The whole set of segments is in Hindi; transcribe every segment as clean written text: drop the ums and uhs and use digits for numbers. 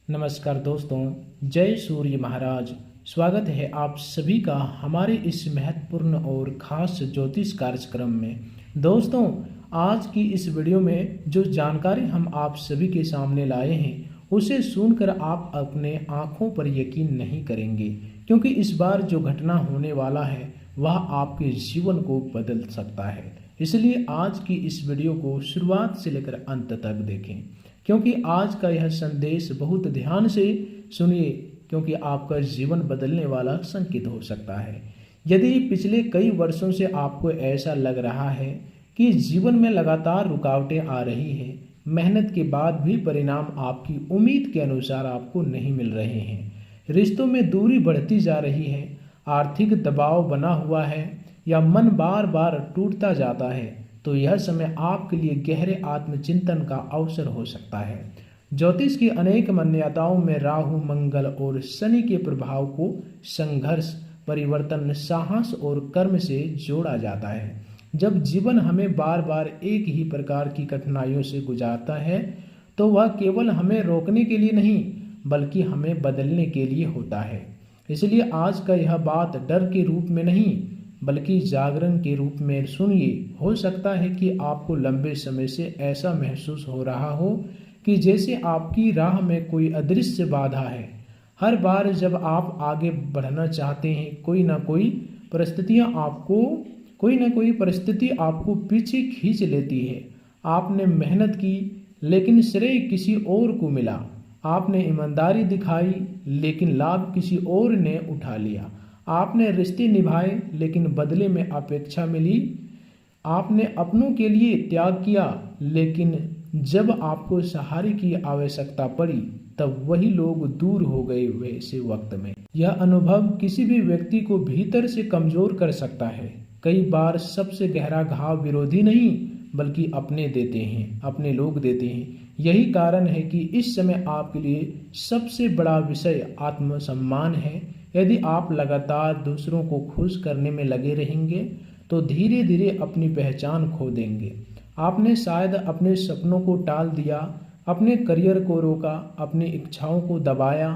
नमस्कार दोस्तों, जय सूर्य महाराज। स्वागत है आप सभी का हमारे इस महत्वपूर्ण और खास ज्योतिष कार्यक्रम में। दोस्तों, आज की इस वीडियो में जो जानकारी हम आप सभी के सामने लाए हैं उसे सुनकर आप अपने आंखों पर यकीन नहीं करेंगे, क्योंकि इस बार जो घटना होने वाला है वह आपके जीवन को बदल सकता है। इसलिए आज की इस वीडियो को शुरुआत से लेकर अंत तक देखें, क्योंकि आज का यह संदेश बहुत ध्यान से सुनिए, क्योंकि आपका जीवन बदलने वाला संकेत हो सकता है। यदि पिछले कई वर्षों से आपको ऐसा लग रहा है कि जीवन में लगातार रुकावटें आ रही हैं, मेहनत के बाद भी परिणाम आपकी उम्मीद के अनुसार आपको नहीं मिल रहे हैं, रिश्तों में दूरी बढ़ती जा रही है, आर्थिक दबाव बना हुआ है या मन बार बार टूटता जाता है, तो यह समय आपके लिए गहरे आत्मचिंतन का अवसर हो सकता है। ज्योतिष की अनेक मान्यताओं में राहु, मंगल और शनि के प्रभाव को संघर्ष, परिवर्तन, साहस और कर्म से जोड़ा जाता है। जब जीवन हमें बार बार एक ही प्रकार की कठिनाइयों से गुजारता है तो वह केवल हमें रोकने के लिए नहीं बल्कि हमें बदलने के लिए होता है। इसलिए आज का यह बात डर के रूप में नहीं बल्कि जागरण के रूप में सुनिए। हो सकता है कि आपको लंबे समय से ऐसा महसूस हो रहा हो कि जैसे आपकी राह में कोई अदृश्य बाधा है। हर बार जब आप आगे बढ़ना चाहते हैं, कोई ना कोई परिस्थिति आपको पीछे खींच लेती है। आपने मेहनत की लेकिन श्रेय किसी और को मिला, आपने ईमानदारी दिखाई लेकिन लाभ किसी और ने उठा लिया, आपने रिश्ते निभाए लेकिन बदले में अपेक्षा मिली, आपने अपनों के लिए त्याग किया लेकिन जब आपको सहारे की आवश्यकता पड़ी तब वही लोग दूर हो गए। वैसे वक्त में यह अनुभव किसी भी व्यक्ति को भीतर से कमजोर कर सकता है। कई बार सबसे गहरा घाव विरोधी नहीं बल्कि अपने लोग देते हैं। यही कारण है कि इस समय आपके लिए सबसे बड़ा विषय आत्मसम्मान है। यदि आप लगातार दूसरों को खुश करने में लगे रहेंगे तो धीरे धीरे अपनी पहचान खो देंगे। आपने शायद अपने सपनों को टाल दिया, अपने करियर को रोका, अपनी इच्छाओं को दबाया,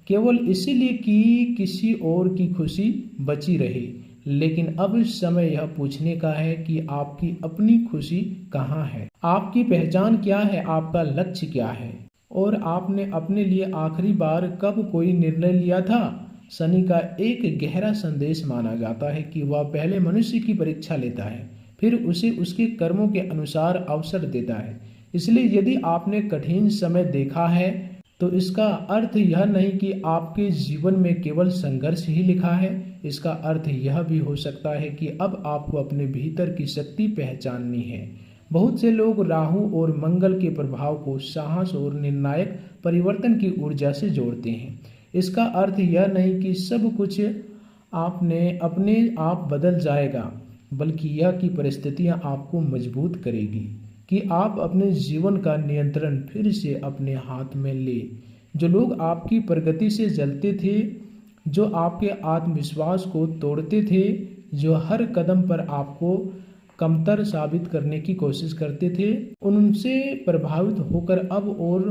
केवल इसीलिए कि किसी और की खुशी बची रहे। लेकिन अब समय यह पूछने का है कि आपकी अपनी खुशी कहाँ है, आपकी पहचान क्या है, आपका लक्ष्य क्या है, और आपने अपने लिए आखिरी बार कब कोई निर्णय लिया था। शनि का एक गहरा संदेश माना जाता है कि वह पहले मनुष्य की परीक्षा लेता है, फिर उसे उसके कर्मों के अनुसार अवसर देता है। इसलिए यदि आपने कठिन समय देखा है तो इसका अर्थ यह नहीं कि आपके जीवन में केवल संघर्ष ही लिखा है। इसका अर्थ यह भी हो सकता है कि अब आपको अपने भीतर की शक्ति पहचाननी है। बहुत से लोग राहु और मंगल के प्रभाव को साहस और निर्णायक परिवर्तन की ऊर्जा से जोड़ते हैं। इसका अर्थ यह नहीं कि सब कुछ अपने आप बदल जाएगा, बल्कि यह कि परिस्थितियां आपको मजबूत करेगी कि आप अपने जीवन का नियंत्रण फिर से अपने हाथ में ले। जो लोग आपकी प्रगति से जलते थे, जो आपके आत्मविश्वास को तोड़ते थे, जो हर कदम पर आपको कमतर साबित करने की कोशिश करते थे, उनसे प्रभावित होकर अब और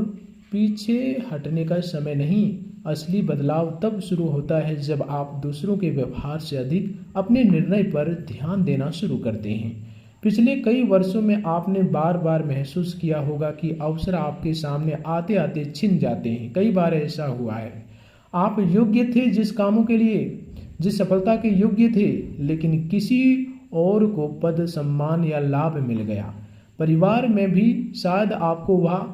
पीछे हटने का समय नहीं। असली बदलाव तब शुरू होता है जब आप दूसरों के व्यवहार से अधिक अपने निर्णय पर ध्यान देना शुरू करते हैं। पिछले कई वर्षों में आपने बार बार महसूस किया होगा कि अवसर आपके सामने आते आते छिन जाते हैं। कई बार ऐसा हुआ है, आप योग्य थे जिस कामों के लिए, जिस सफलता के योग्य थे, लेकिन किसी और को पद, सम्मान या लाभ मिल गया। परिवार में भी शायद आपको वह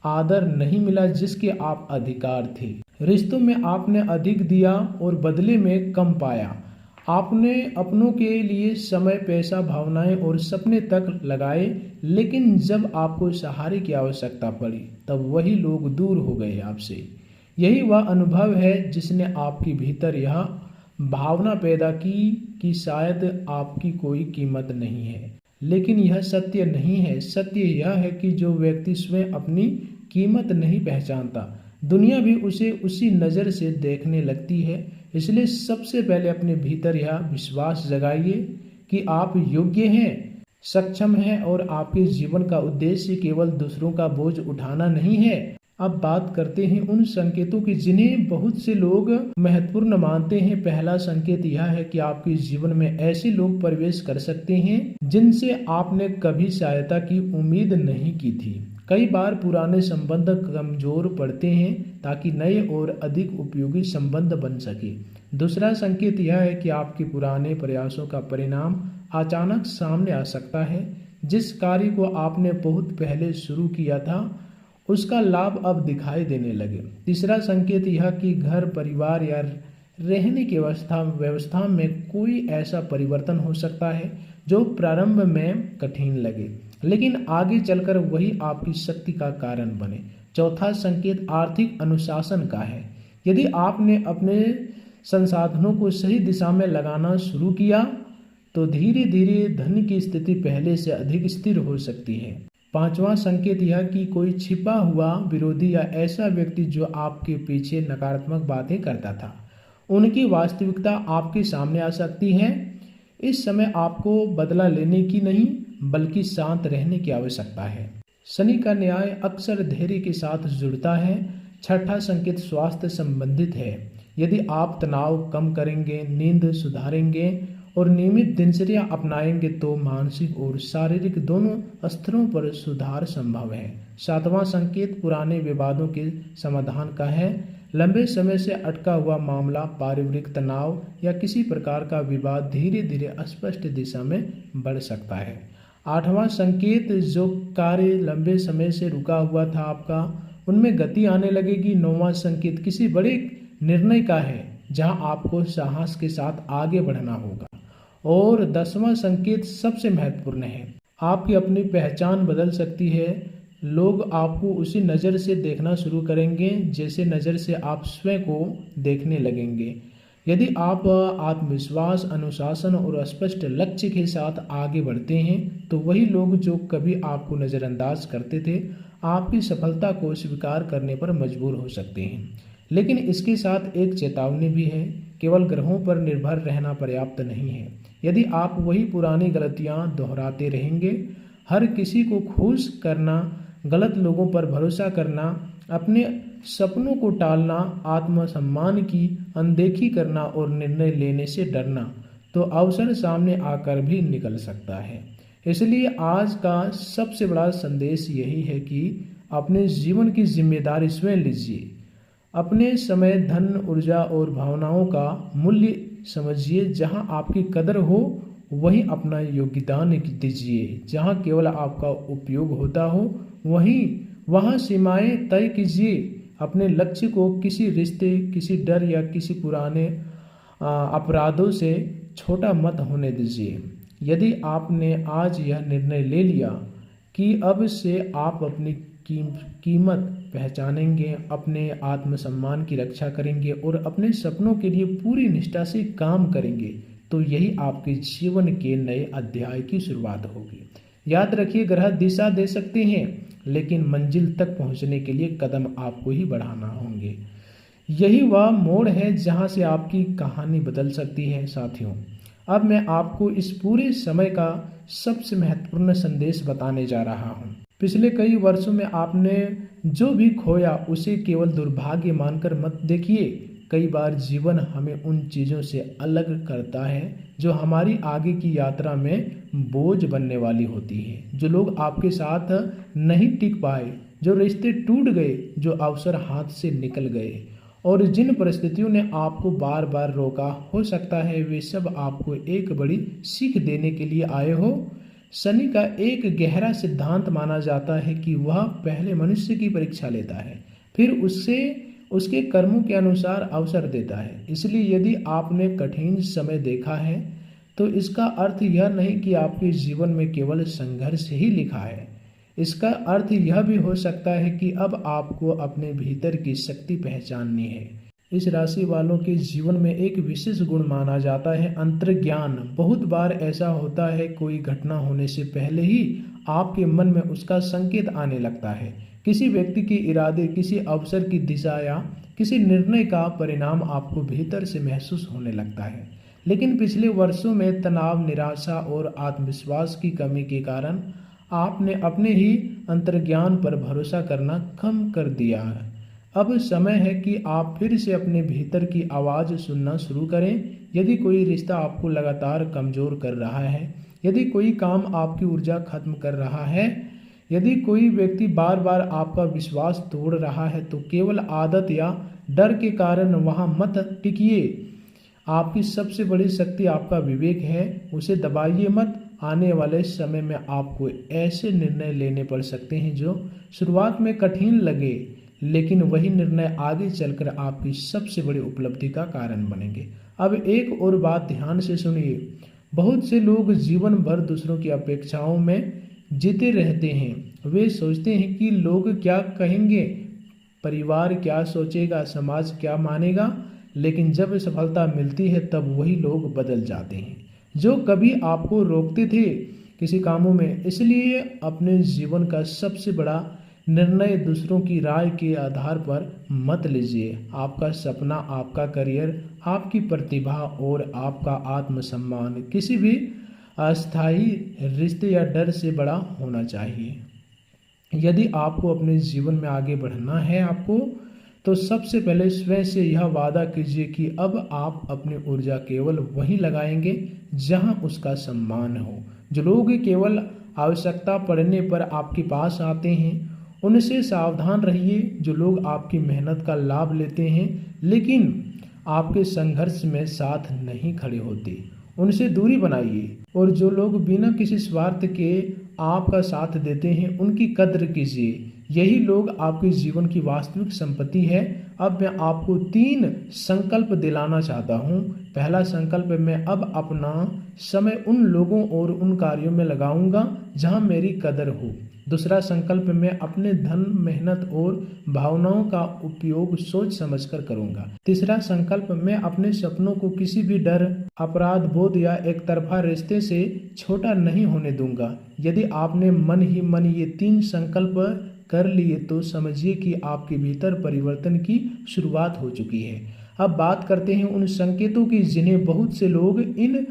आदर नहीं मिला जिसके आप अधिकार थे। रिश्तों में आपने अधिक दिया और बदले में कम पाया। आपने अपनों के लिए समय, पैसा, भावनाएं और सपने तक लगाए, लेकिन जब आपको सहारे की आवश्यकता पड़ी तब वही लोग दूर हो गए आपसे। यही वह अनुभव है जिसने आपके भीतर यह भावना पैदा की कि शायद आपकी कोई कीमत नहीं है। लेकिन यह सत्य नहीं है। सत्य यह है कि जो व्यक्ति स्वयं अपनी कीमत नहीं पहचानता, दुनिया भी उसे उसी नज़र से देखने लगती है। इसलिए सबसे पहले अपने भीतर यह विश्वास जगाइए कि आप योग्य हैं, सक्षम हैं और आपके जीवन का उद्देश्य केवल दूसरों का बोझ उठाना नहीं है। अब बात करते हैं उन संकेतों की जिन्हें बहुत से लोग महत्वपूर्ण मानते हैं। पहला संकेत यह है कि आपके जीवन में ऐसे लोग प्रवेश कर सकते हैं जिनसे आपने कभी सहायता की उम्मीद नहीं की थी। कई बार पुराने संबंध कमजोर पड़ते हैं ताकि नए और अधिक उपयोगी संबंध बन सके। दूसरा संकेत यह है कि आपके पुराने प्रयासों का परिणाम अचानक सामने आ सकता है। जिस कार्य को आपने बहुत पहले शुरू किया था उसका लाभ अब दिखाई देने लगे। तीसरा संकेत यह कि घर, परिवार या रहने की व्यवस्था में कोई ऐसा परिवर्तन हो सकता है जो प्रारंभ में कठिन लगे लेकिन आगे चलकर वही आपकी शक्ति का कारण बने। चौथा संकेत आर्थिक अनुशासन का है। यदि आपने अपने संसाधनों को सही दिशा में लगाना शुरू किया तो धीरे धीरे धन की स्थिति पहले से अधिक स्थिर हो सकती है। पांचवा संकेत यह कि कोई छिपा हुआ विरोधी या ऐसा व्यक्ति जो आपके पीछे नकारात्मक बातें करता था, उनकी वास्तविकता आपके सामने आ सकती है। इस समय आपको बदला लेने की नहीं बल्कि शांत रहने की आवश्यकता है। शनि का न्याय अक्सर धैर्य के साथ जुड़ता है। छठा संकेत स्वास्थ्य संबंधित है। यदि आप तनाव कम करेंगे, नींद सुधारेंगे और नियमित दिनचर्या अपनाएंगे तो मानसिक और शारीरिक दोनों स्तरों पर सुधार संभव है। सातवां संकेत पुराने विवादों के समाधान का है। लंबे समय से अटका हुआ मामला, पारिवारिक तनाव या किसी प्रकार का विवाद धीरे धीरे स्पष्ट दिशा में बढ़ सकता है। आठवां संकेत जो कार्य लंबे समय से रुका हुआ था आपका, उनमें गति आने लगेगी। नौवां संकेत किसी बड़े निर्णय का है जहां आपको साहस के साथ आगे बढ़ना होगा। और 10वां संकेत सबसे महत्वपूर्ण है। आपकी अपनी पहचान बदल सकती है। लोग आपको उसी नज़र से देखना शुरू करेंगे जैसे नज़र से आप स्वयं को देखने लगेंगे। यदि आप आत्मविश्वास, अनुशासन और स्पष्ट लक्ष्य के साथ आगे बढ़ते हैं तो वही लोग जो कभी आपको नज़रअंदाज करते थे आपकी सफलता को स्वीकार करने पर मजबूर हो सकते हैं। लेकिन इसके साथ एक चेतावनी भी है, केवल ग्रहों पर निर्भर रहना पर्याप्त नहीं है। यदि आप वही पुरानी गलतियां दोहराते रहेंगे, हर किसी को खुश करना, गलत लोगों पर भरोसा करना, अपने सपनों को टालना, आत्मसम्मान की अनदेखी करना और निर्णय लेने से डरना, तो अवसर सामने आकर भी निकल सकता है। इसलिए आज का सबसे बड़ा संदेश यही है कि अपने जीवन की जिम्मेदारी स्वयं लीजिए। अपने समय, धन, ऊर्जा और भावनाओं का मूल्य समझिए। जहां आपकी कदर हो वहीं अपना योगदान दीजिए। जहां केवल आपका उपयोग होता हो वहां सीमाएं तय कीजिए। अपने लक्ष्य को किसी रिश्ते, किसी डर या किसी पुराने अपराधों से छोटा मत होने दीजिए। यदि आपने आज यह निर्णय ले लिया कि अब से आप अपनी कीमत पहचानेंगे, अपने आत्मसम्मान की रक्षा करेंगे और अपने सपनों के लिए पूरी निष्ठा से काम करेंगे, तो यही आपके जीवन के नए अध्याय की शुरुआत होगी। याद रखिए, ग्रह दिशा दे सकते हैं लेकिन मंजिल तक पहुंचने के लिए कदम आपको ही बढ़ाना होंगे। यही वह मोड़ है जहां से आपकी कहानी बदल सकती है। साथियों, अब मैं आपको इस पूरे समय का सबसे महत्वपूर्ण संदेश बताने जा रहा हूं। पिछले कई वर्षों में आपने जो भी खोया उसे केवल दुर्भाग्य मानकर मत देखिए। कई बार जीवन हमें उन चीज़ों से अलग करता है जो हमारी आगे की यात्रा में बोझ बनने वाली होती है। जो लोग आपके साथ नहीं टिक पाए, जो रिश्ते टूट गए, जो अवसर हाथ से निकल गए और जिन परिस्थितियों ने आपको बार बार रोका, हो सकता है वे सब आपको एक बड़ी सीख देने के लिए आए हो। शनि का एक गहरा सिद्धांत माना जाता है कि वह पहले मनुष्य की परीक्षा लेता है, फिर उसके कर्मों के अनुसार अवसर देता है। इसलिए यदि आपने कठिन समय देखा है तो इसका अर्थ यह नहीं कि आपके जीवन में केवल संघर्ष ही लिखा है। इसका अर्थ यह भी हो सकता है कि अब आपको अपने भीतर की शक्ति पहचाननी है। इस राशि वालों के जीवन में एक विशेष गुण माना जाता है अंतर्ज्ञान। बहुत बार ऐसा होता है, कोई घटना होने से पहले ही आपके मन में उसका संकेत आने लगता है। किसी व्यक्ति के इरादे, किसी अवसर की दिशा या किसी निर्णय का परिणाम आपको भीतर से महसूस होने लगता है। लेकिन पिछले वर्षों में तनाव, निराशा और आत्मविश्वास की कमी के कारण आपने अपने ही अंतर्ज्ञान पर भरोसा करना कम कर दिया है। अब समय है कि आप फिर से अपने भीतर की आवाज़ सुनना शुरू करें। यदि कोई रिश्ता आपको लगातार कमज़ोर कर रहा है, यदि कोई काम आपकी ऊर्जा खत्म कर रहा है, यदि कोई व्यक्ति बार बार आपका विश्वास तोड़ रहा है, तो केवल आदत या डर के कारण वहाँ मत टिकिए। आपकी सबसे बड़ी शक्ति आपका विवेक है, उसे दबाइए मत। आने वाले समय में आपको ऐसे निर्णय लेने पड़ सकते हैं जो शुरुआत में कठिन लगे, लेकिन वही निर्णय आगे चलकर आपकी सबसे बड़ी उपलब्धि का कारण बनेंगे। अब एक और बात ध्यान से सुनिए। बहुत से लोग जीवन भर दूसरों की अपेक्षाओं में जीते रहते हैं। वे सोचते हैं कि लोग क्या कहेंगे, परिवार क्या सोचेगा, समाज क्या मानेगा, लेकिन जब सफलता मिलती है तब वही लोग बदल जाते हैं जो कभी आपको रोकते थे किसी कामों में। इसलिए अपने जीवन का सबसे बड़ा निर्णय दूसरों की राय के आधार पर मत लीजिए। आपका सपना, आपका करियर, आपकी प्रतिभा और आपका आत्मसम्मान किसी भी अस्थायी रिश्ते या डर से बड़ा होना चाहिए। यदि आपको अपने जीवन में आगे बढ़ना है तो सबसे पहले स्वयं से यह वादा कीजिए कि अब आप अपनी ऊर्जा केवल वहीं लगाएंगे जहां उसका सम्मान हो। जो लोग केवल आवश्यकता पड़ने पर आपके पास आते हैं, उनसे सावधान रहिए। जो लोग आपकी मेहनत का लाभ लेते हैं लेकिन आपके संघर्ष में साथ नहीं खड़े होते, उनसे दूरी बनाइए। और जो लोग बिना किसी स्वार्थ के आपका साथ देते हैं, उनकी कद्र कीजिए। यही लोग आपके जीवन की वास्तविक संपत्ति है। अब मैं आपको 3 संकल्प दिलाना चाहता हूँ। पहला संकल्प, मैं अब अपना समय उन लोगों और उन कार्यों में लगाऊंगा जहाँ मेरी कदर हो। दूसरा संकल्प, मैं अपने धन, मेहनत और भावनाओं का उपयोग सोच समझकर करूंगा। तीसरा संकल्प, मैं अपने सपनों को किसी भी डर, अपराध बोध या एक तरफा रिश्ते से छोटा नहीं होने दूंगा। यदि आपने मन ही मन ये 3 संकल्प कर लिए तो समझिए कि आपके भीतर परिवर्तन की शुरुआत हो चुकी है। अब बात करते हैं उन संकेतों की जिन्हें बहुत से लोग, इन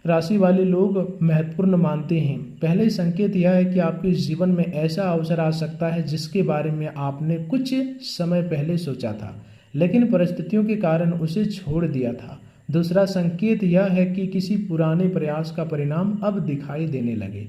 राशि वाले लोग महत्वपूर्ण मानते हैं। पहले संकेत यह है कि आपके जीवन में ऐसा अवसर आ सकता है जिसके बारे में आपने कुछ समय पहले सोचा था लेकिन परिस्थितियों के कारण उसे छोड़ दिया था। दूसरा संकेत यह है कि किसी पुराने प्रयास का परिणाम अब दिखाई देने लगे।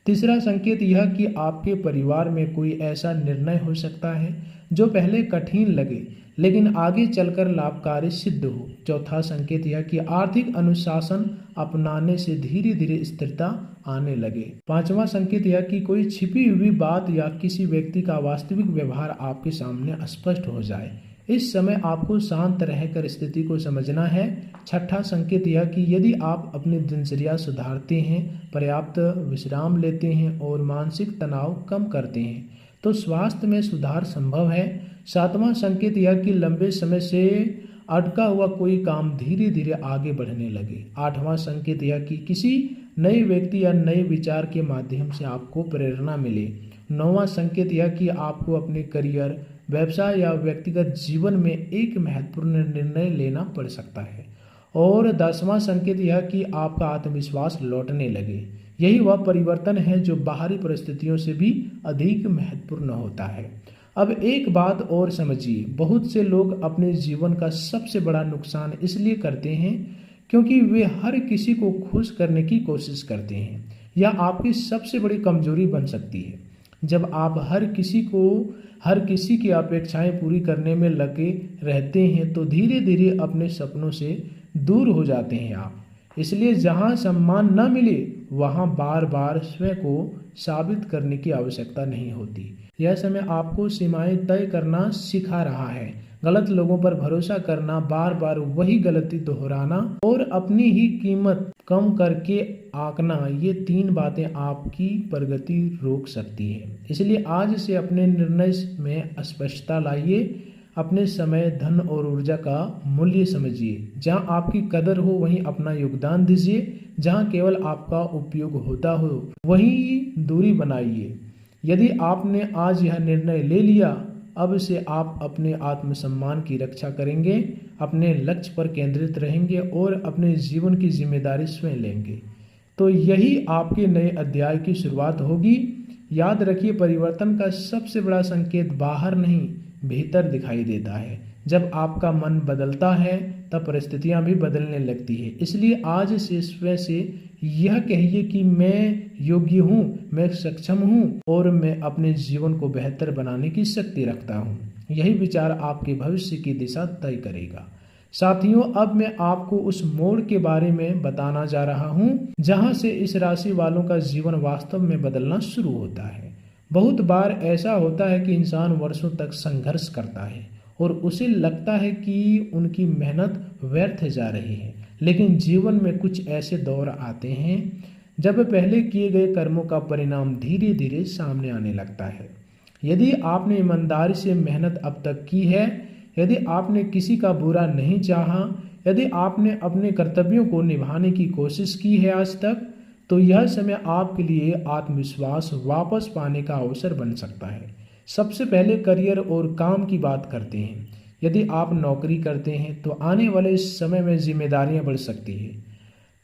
तीसरा संकेत यह कि आपके परिवार में कोई ऐसा निर्णय हो सकता है जो पहले कठिन लगे लेकिन आगे चलकर लाभकारी सिद्ध हो। चौथा संकेत यह कि आर्थिक अनुशासन अपनाने से धीरे धीरे स्थिरता आने लगे। पांचवा संकेत यह कि कोई छिपी हुई बात या किसी व्यक्ति का वास्तविक व्यवहार आपके सामने स्पष्ट हो जाए। इस समय आपको शांत रहकर स्थिति को समझना है। छठा संकेत यह कि यदि आप अपनी दिनचर्या सुधारते हैं, पर्याप्त विश्राम लेते हैं और मानसिक तनाव कम करते हैं तो स्वास्थ्य में सुधार संभव है। सातवां संकेत यह कि लंबे समय से अटका हुआ कोई काम धीरे धीरे आगे बढ़ने लगे। आठवां संकेत यह कि किसी नए व्यक्ति या नए विचार के माध्यम से आपको प्रेरणा मिले। नौवां संकेत यह कि आपको अपने करियर, व्यवसाय या व्यक्तिगत जीवन में एक महत्वपूर्ण निर्णय लेना पड़ सकता है। और 10वां संकेत यह कि आपका आत्मविश्वास लौटने लगे। यही वह परिवर्तन है जो बाहरी परिस्थितियों से भी अधिक महत्वपूर्ण होता है। अब एक बात और समझिए, बहुत से लोग अपने जीवन का सबसे बड़ा नुकसान इसलिए करते हैं क्योंकि वे हर किसी को खुश करने की कोशिश करते हैं। यह आपकी सबसे बड़ी कमजोरी बन सकती है। जब आप हर किसी की अपेक्षाएं पूरी करने में लगे रहते हैं तो धीरे धीरे अपने सपनों से दूर हो जाते हैं आप। इसलिए जहां सम्मान न मिले वहां बार बार स्वयं को साबित करने की आवश्यकता नहीं होती। यह समय आपको सीमाएं तय करना सिखा रहा है। गलत लोगों पर भरोसा करना, बार बार वही गलती दोहराना और अपनी ही कीमत कम करके आंकना, ये 3 बातें आपकी प्रगति रोक सकती है। इसलिए आज से अपने निर्णय में स्पष्टता लाइए। अपने समय, धन और ऊर्जा का मूल्य समझिए। जहां आपकी कदर हो वहीं अपना योगदान दीजिए। जहां केवल आपका उपयोग होता हो वहीं दूरी बनाइए। यदि आपने आज यह निर्णय ले लिया, अब से आप अपने आत्मसम्मान की रक्षा करेंगे, अपने लक्ष्य पर केंद्रित रहेंगे और अपने जीवन की जिम्मेदारी स्वयं लेंगे, तो यही आपके नए अध्याय की शुरुआत होगी। याद रखिए, परिवर्तन का सबसे बड़ा संकेत बाहर नहीं, भीतर दिखाई देता है। जब आपका मन बदलता है तब परिस्थितियां भी बदलने लगती है। इसलिए आज से स्वयं से यह कहिए कि मैं योग्य हूँ, मैं सक्षम हूँ और मैं अपने जीवन को बेहतर बनाने की शक्ति रखता हूँ। यही विचार आपके भविष्य की दिशा तय करेगा। साथियों, अब मैं आपको उस मोड़ के बारे में बताना जा रहा हूँ जहाँ से इस राशि वालों का जीवन वास्तव में बदलना शुरू होता है। बहुत बार ऐसा होता है कि इंसान वर्षों तक संघर्ष करता है और उसे लगता है कि उनकी मेहनत व्यर्थ जा रही है। लेकिन जीवन में कुछ ऐसे दौर आते हैं जब पहले किए गए कर्मों का परिणाम धीरे धीरे सामने आने लगता है। यदि आपने ईमानदारी से मेहनत अब तक की है, यदि आपने किसी का बुरा नहीं चाहा, यदि आपने अपने कर्तव्यों को निभाने की कोशिश की है आज तक, तो यह समय आपके लिए आत्मविश्वास वापस पाने का अवसर बन सकता है। सबसे पहले करियर और काम की बात करते हैं। यदि आप नौकरी करते हैं तो आने वाले समय में जिम्मेदारियां बढ़ सकती है।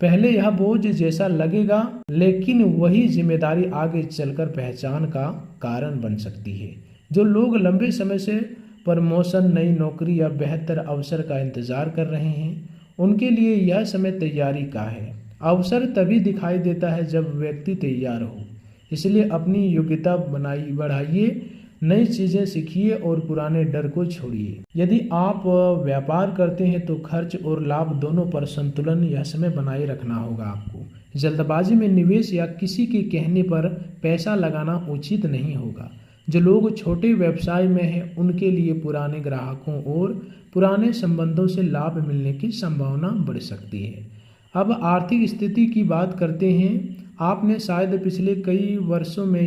पहले यह बोझ जैसा लगेगा, लेकिन वही जिम्मेदारी आगे चलकर पहचान का कारण बन सकती है। जो लोग लंबे समय से प्रमोशन, नई नौकरी या बेहतर अवसर का इंतजार कर रहे हैं, उनके लिए यह समय तैयारी का है। अवसर तभी दिखाई देता है जब व्यक्ति तैयार हो। इसलिए अपनी योग्यता बढ़ाइए, नई चीजें सीखिए और पुराने डर को छोड़िए। यदि आप व्यापार करते हैं तो खर्च और लाभ दोनों पर संतुलन यह समय बनाए रखना होगा आपको। जल्दबाजी में निवेश या किसी के कहने पर पैसा लगाना उचित नहीं होगा। जो लोग छोटे व्यवसाय में हैं, उनके लिए पुराने ग्राहकों और पुराने संबंधों से लाभ मिलने की संभावना बढ़ सकती है। अब आर्थिक स्थिति की बात करते हैं। आपने शायद पिछले कई वर्षों से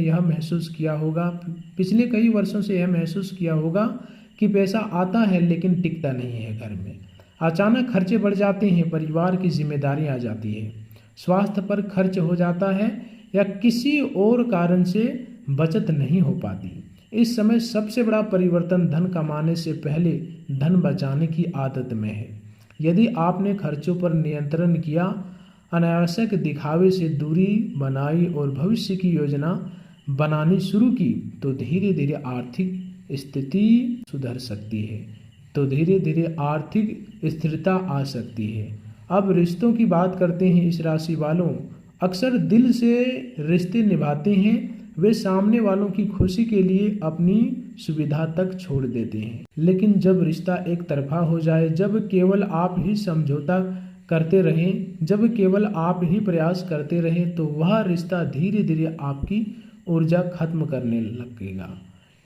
यह महसूस किया होगा कि पैसा आता है लेकिन टिकता नहीं है। घर में अचानक खर्चे बढ़ जाते हैं, परिवार की जिम्मेदारी आ जाती है, स्वास्थ्य पर खर्च हो जाता है या किसी और कारण से बचत नहीं हो पाती। इस समय सबसे बड़ा परिवर्तन धन कमाने से पहले धन बचाने की आदत में है। यदि आपने खर्चों पर नियंत्रण किया, अनावश्यक दिखावे से दूरी बनाई और भविष्य की योजना बनानी शुरू की, तो धीरे धीरे आर्थिक स्थिति सुधर सकती है, तो धीरे धीरे आर्थिक स्थिरता आ सकती है। अब रिश्तों की बात करते हैं। इस राशि वालों अक्सर दिल से रिश्ते निभाते हैं। वे सामने वालों की खुशी के लिए अपनी सुविधा तक छोड़ देते हैं। लेकिन जब रिश्ता एक तरफा हो जाए, जब केवल आप ही समझौता करते रहें, जब केवल आप ही प्रयास करते रहें, तो वह रिश्ता धीरे धीरे आपकी ऊर्जा खत्म करने लगेगा।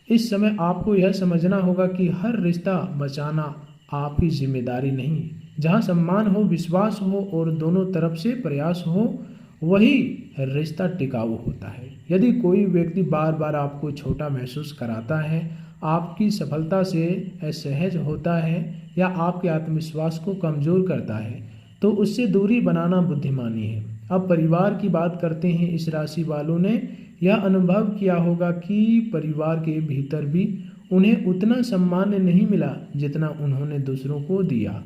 इस समय आपको यह समझना होगा कि हर रिश्ता बचाना आपकी जिम्मेदारी नहीं। जहाँ सम्मान हो, विश्वास हो और दोनों तरफ से प्रयास हो, वही रिश्ता टिकाऊ होता है। यदि कोई व्यक्ति बार बार आपको छोटा महसूस कराता है, आपकी सफलता से असहज होता है या आपके आत्मविश्वास को कमजोर करता है, तो उससे दूरी बनाना बुद्धिमानी है। अब परिवार की बात करते हैं। इस राशि वालों ने यह अनुभव किया होगा कि परिवार के भीतर भी उन्हें उतना सम्मान नहीं मिला जितना उन्होंने दूसरों को दिया।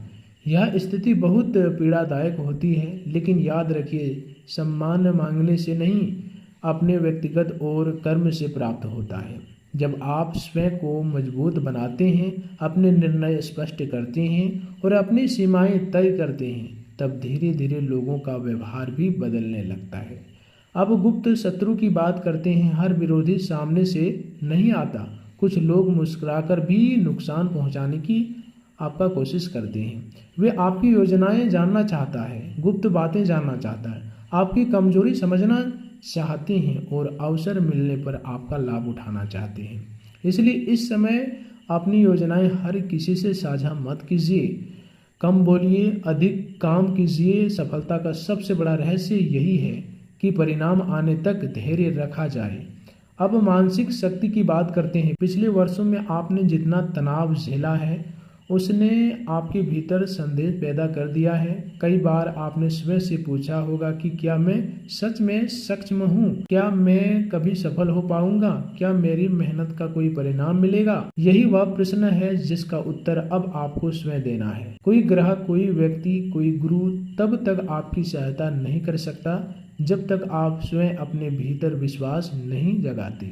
यह स्थिति बहुत पीड़ादायक होती है, लेकिन याद रखिए, सम्मान मांगने से नहीं, अपने व्यक्तिगत और कर्म से प्राप्त होता है। जब आप स्वयं को मजबूत बनाते हैं, अपने निर्णय स्पष्ट करते हैं और अपनी सीमाएं तय करते हैं, तब धीरे धीरे लोगों का व्यवहार भी बदलने लगता है। अब गुप्त शत्रु की बात करते हैं। हर विरोधी सामने से नहीं आता। कुछ लोग मुस्कुराकर भी नुकसान पहुंचाने की आपका कोशिश करते हैं। वे आपकी योजनाएं जानना चाहता है, गुप्त बातें जानना चाहता है, आपकी कमजोरी समझना चाहते हैं और अवसर मिलने पर आपका लाभ उठाना चाहते हैं। इसलिए इस समय अपनी योजनाएं हर किसी से साझा मत कीजिए। कम बोलिए, अधिक काम कीजिए। सफलता का सबसे बड़ा रहस्य यही है कि परिणाम आने तक धैर्य रखा जाए। अब मानसिक शक्ति की बात करते हैं। पिछले वर्षों में आपने जितना तनाव झेला है, उसने आपके भीतर संदेह पैदा कर दिया है। कई बार आपने स्वयं से पूछा होगा कि क्या मैं सच में सक्षम हूँ? क्या मैं कभी सफल हो पाऊंगा? क्या मेरी मेहनत का कोई परिणाम मिलेगा? यही वह प्रश्न है जिसका उत्तर अब आपको स्वयं देना है। कोई ग्रह, कोई व्यक्ति, कोई गुरु तब तक आपकी सहायता नहीं कर सकता जब तक आप स्वयं अपने भीतर विश्वास नहीं जगाते।